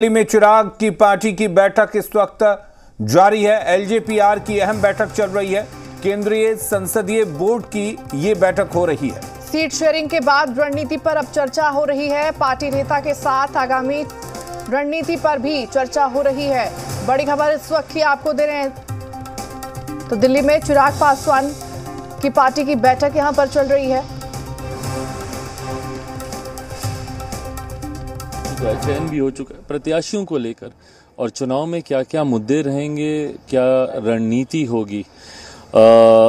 दिल्ली में चिराग की पार्टी की बैठक इस वक्त जारी है। एलजेपीआर की अहम बैठक चल रही है। केंद्रीय संसदीय बोर्ड की ये बैठक हो रही है। सीट शेयरिंग के बाद रणनीति पर अब चर्चा हो रही है। पार्टी नेता के साथ आगामी रणनीति पर भी चर्चा हो रही है। बड़ी खबर इस वक्त की आपको दे रहे हैं। तो दिल्ली में चिराग पासवान की पार्टी की बैठक यहां पर चल रही है। चयन भी हो चुका है प्रत्याशियों को लेकर, और चुनाव में क्या क्या मुद्दे रहेंगे, क्या रणनीति होगी,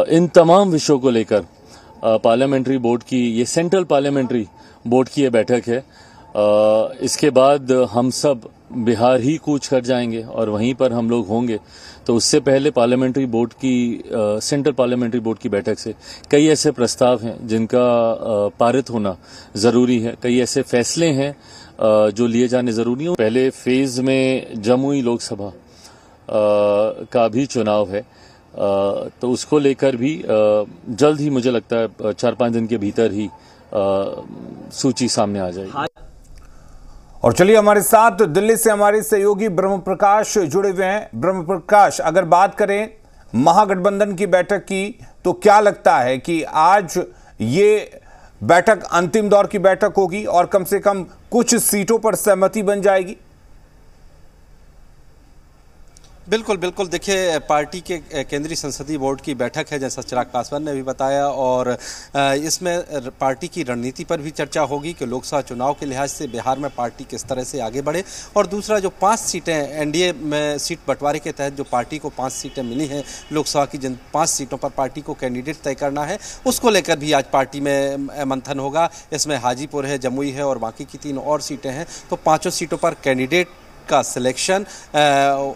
इन तमाम विषयों को लेकर पार्लियामेंट्री बोर्ड की, ये सेंट्रल पार्लियामेंट्री बोर्ड की ये बैठक है। इसके बाद हम सब बिहार ही कूच कर जाएंगे और वहीं पर हम लोग होंगे। तो उससे पहले पार्लियामेंट्री बोर्ड की सेंट्रल पार्लियामेंट्री बोर्ड की बैठक से कई ऐसे प्रस्ताव हैं जिनका पारित होना ज़रूरी है। कई ऐसे फैसले हैं जो लिए जाने ज़रूरी हैं। पहले फेज़ में जमुई लोकसभा का भी चुनाव है, तो उसको लेकर भी जल्द ही मुझे लगता है 4-5 दिन के भीतर ही सूची सामने आ जाएगी। और चलिए, हमारे साथ दिल्ली से हमारे सहयोगी ब्रह्म प्रकाश जुड़े हुए हैं। ब्रह्म प्रकाश, अगर बात करें महागठबंधन की बैठक की, तो क्या लगता है कि आज ये बैठक अंतिम दौर की बैठक होगी और कम से कम कुछ सीटों पर सहमति बन जाएगी? बिल्कुल बिल्कुल। देखिए, पार्टी के केंद्रीय संसदीय बोर्ड की बैठक है, जैसा चिराग पासवान ने भी बताया, और इसमें पार्टी की रणनीति पर भी चर्चा होगी कि लोकसभा चुनाव के लिहाज से बिहार में पार्टी किस तरह से आगे बढ़े। और दूसरा, जो 5 सीटें एनडीए में सीट बंटवारे के तहत जो पार्टी को 5 सीटें मिली हैं लोकसभा की, जिन 5 सीटों पर पार्टी को कैंडिडेट तय करना है, उसको लेकर भी आज पार्टी में मंथन होगा। इसमें हाजीपुर है, जमुई है और बाकी की 3 और सीटें हैं। तो 5 सीटों पर कैंडिडेट का सिलेक्शन,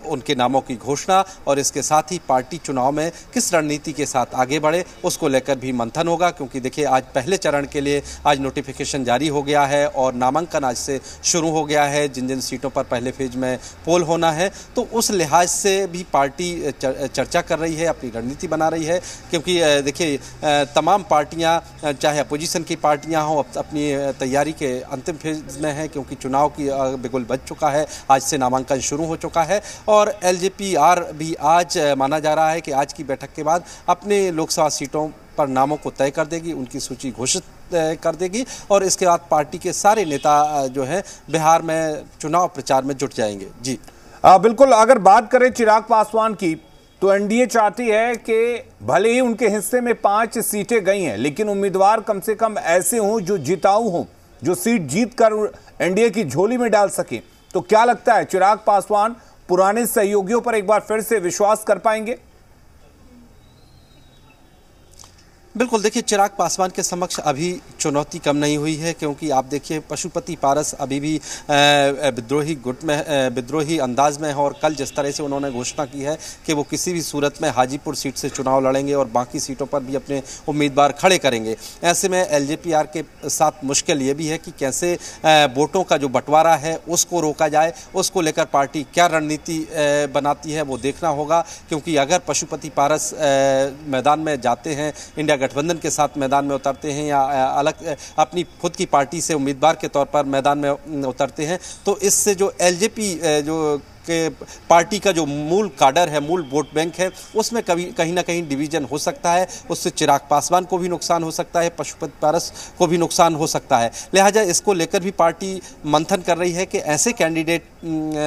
उनके नामों की घोषणा, और इसके साथ ही पार्टी चुनाव में किस रणनीति के साथ आगे बढ़े, उसको लेकर भी मंथन होगा। क्योंकि देखिए, आज पहले चरण के लिए आज नोटिफिकेशन जारी हो गया है और नामांकन आज से शुरू हो गया है, जिन जिन सीटों पर पहले फेज में पोल होना है। तो उस लिहाज से भी पार्टी चर्चा कर रही है, अपनी रणनीति बना रही है। क्योंकि देखिए, तमाम पार्टियां, चाहे अपोजिशन की पार्टियां हों, अपनी तैयारी के अंतिम फेज में हैं, क्योंकि चुनाव की बिगुल बज चुका है। आज से नामांकन शुरू हो चुका है और एलजेपीआर भी आज माना जा रहा है कि आज की बैठक के बाद अपने लोकसभा सीटों पर नामों को तय कर देगी, उनकी सूची घोषित कर देगी, और इसके बाद पार्टी के सारे नेता जो है बिहार में चुनाव प्रचार में जुट जाएंगे। जी बिल्कुल। अगर बात करें चिराग पासवान की, तो एनडीए चाहती है कि भले ही उनके हिस्से में 5 सीटें गई हैं, लेकिन उम्मीदवार कम से कम ऐसे हों जो जिताऊ हों, जो सीट जीत कर एनडीए की झोली में डाल सकें। तो क्या लगता है, चिराग पासवान पुराने सहयोगियों पर एक बार फिर से विश्वास कर पाएंगे? बिल्कुल। देखिए, चिराग पासवान के समक्ष अभी चुनौती कम नहीं हुई है, क्योंकि आप देखिए, पशुपति पारस अभी भी विद्रोही गुट में, विद्रोही अंदाज में है, और कल जिस तरह से उन्होंने घोषणा की है कि वो किसी भी सूरत में हाजीपुर सीट से चुनाव लड़ेंगे और बाकी सीटों पर भी अपने उम्मीदवार खड़े करेंगे। ऐसे में एलजेपीआर के साथ मुश्किल ये भी है कि कैसे वोटों का जो बंटवारा है उसको रोका जाए। उसको लेकर पार्टी क्या रणनीति बनाती है वो देखना होगा। क्योंकि अगर पशुपति पारस मैदान में जाते हैं, इंडिया गठबंधन के साथ मैदान में उतरते हैं, या अलग अपनी खुद की पार्टी से उम्मीदवार के तौर पर मैदान में उतरते हैं, तो इससे जो एलजेपी जो कि पार्टी का जो मूल काडर है, मूल वोट बैंक है, उसमें कहीं ना कहीं डिवीजन हो सकता है। उससे चिराग पासवान को भी नुकसान हो सकता है, पशुपति पारस को भी नुकसान हो सकता है। लिहाजा इसको लेकर भी पार्टी मंथन कर रही है कि ऐसे कैंडिडेट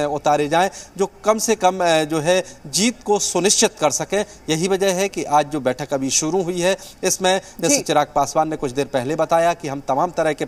उतारे जाएं जो कम से कम जो है जीत को सुनिश्चित कर सकें। यही वजह है कि आज जो बैठक अभी शुरू हुई है, इसमें जैसे चिराग पासवान ने कुछ देर पहले बताया कि हम तमाम तरह के